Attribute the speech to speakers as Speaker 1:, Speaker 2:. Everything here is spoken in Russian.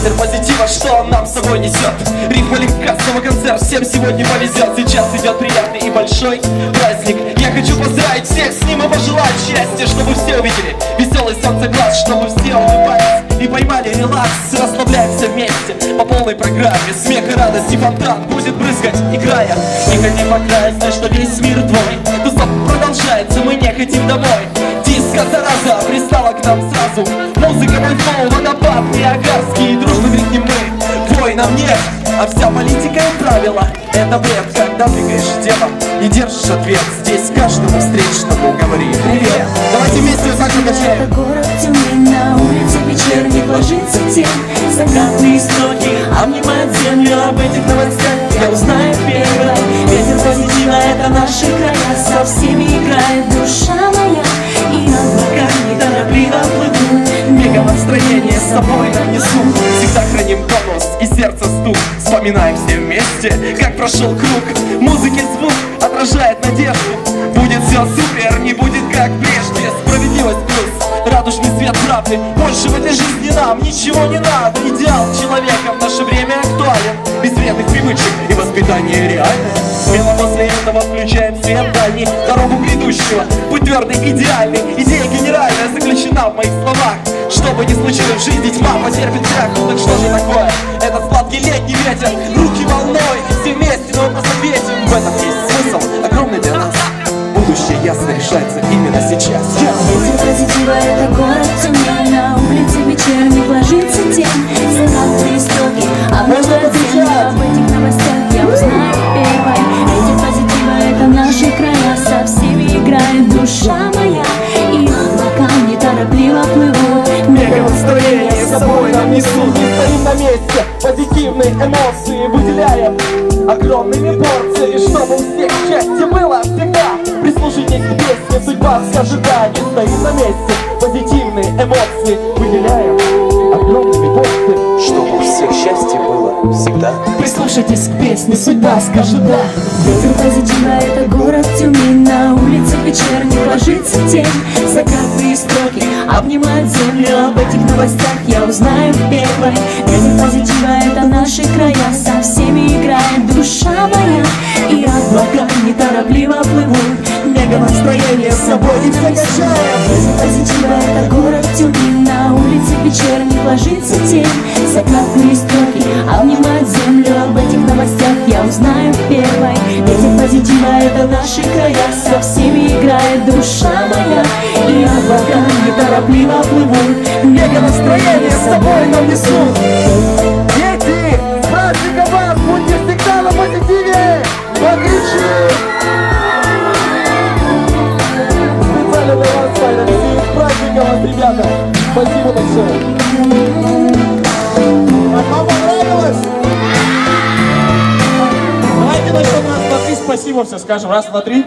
Speaker 1: ветер позитива, что он нам с собой несет. Рифма легка, самоконцерт, всем сегодня повезет. Сейчас идет приятный и большой праздник. Я хочу поздравить всех с ним и пожелать счастья, чтобы все увидели веселый солнцеглаз, чтобы все улыбались и поймали релакс. Расслабляемся вместе по полной программе. Смех и радость и фонтан будет брызгать, играя. Не ходи по краю, знай, что весь мир твой. Тусовка продолжается, мы не хотим домой. Диско зараза пристала к нам сразу. Музыка, мой флоу, водопад, Ниагарский. Дружно крикнем мы, твой нам нет. А вся политика и правила — это бред. Когда двигаешь делом и держишь ответ, здесь каждому встречному говори привет. Давайте вместе вот так покачаем.
Speaker 2: Это город Тюмень, на улице вечерних ложится тень. Закатные строки обнимают землю, об этих новостях я узнаю первой. Ветер позитива — это наши края, со всеми играет душа моя. И облака неторопливо плывут, мега настроение с собой нам несут.
Speaker 1: Всегда храним тонус и сердце стук. Вспоминаем все вместе, как прошел круг. Музыки звук отражает надежду. Будет все супер, не будет как прежде. Справедливость плюс радужный свет правды. Больше в этой жизни нам ничего не надо. Идеал человека в наше время актуален. Без вредных привычек и воспитание реальное. Смело после этого включаем свет дальний, дорогу грядущего. Путь твердый, идеальный, идея генеральная заключена в моих словах. Что бы ни случилось в жизни, тьма потерпит крах. Так что же такое? Этот сладкий летний ветер, руки волной, все вместе, но просто светим. В этом есть смысл огромный для нас. Будущее ясно решается именно сейчас.
Speaker 2: Ветер позитива — это город Тюмень, на улице вечерних ложится тень. Закатные строки обнимают землю, об этих новостях я узнаю первой. Ветер позитива — это наши края, со всеми играет душа моя. И облака неторопливо плывут,
Speaker 1: Мега настроение с собой нам несут. Не стоим на месте, позитивные эмоции выделяем огромными порциями, чтобы у всех счастье было всегда. Прислушайтесь к песне, судьба скажет да. Не стоим на месте, позитивные эмоции выделяем огромными порциями, чтобы у всех счастье было всегда.
Speaker 2: Прислушайтесь к песне, судьба скажет да. Ветер позитива — это город Тюмень, на улице вечерних ложится тень. Закатные строки обнимают землю, об этих новостях я узнаю первой. Ветер позитива — это наши края, со всеми играет душа моя. И облака неторопливо плывут, мега настроение с собой не закачаем. Ветер позитива — это город Тюмень, на улице вечерних ложится тень. Закатные строки обнимают землю, об этих новостях я узнаю первой. Ветер позитива — это наши края, со всеми играет душа моя. И облака неторопливо плывут, мега настроение с собой нам несут.
Speaker 1: Дети, с праздником вас! Будьте всегда на позитиве! Покричи! Специально для вас, Сайна, с праздником вас, ребята! Спасибо большое! Вам понравилось?
Speaker 3: Давайте на счет раз, два, три спасибо все скажем. Раз, два, три.